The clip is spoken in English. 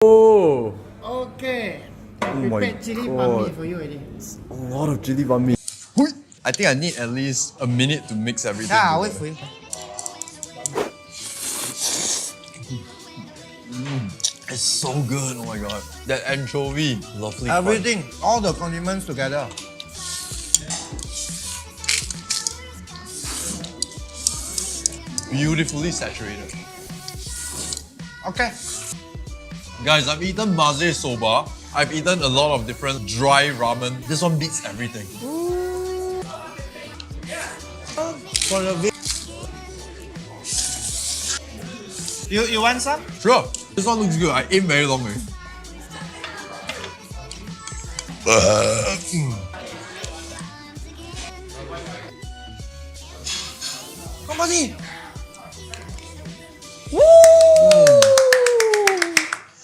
Oh, Okay. I my prepared chili banh mi God. for you already. a lot of chili banh mi. Hui! I think I need at least a minute to mix everything. Yeah, I'll wait together. for you. It's so good. Oh my god. That anchovy, lovely. Everything, all the condiments together. Beautifully saturated. Okay. Guys, I've eaten maze soba. I've eaten a lot of different dry ramen. This one beats everything. For the You want some? Sure. This one looks good. I ate very long. Come on in. Woo!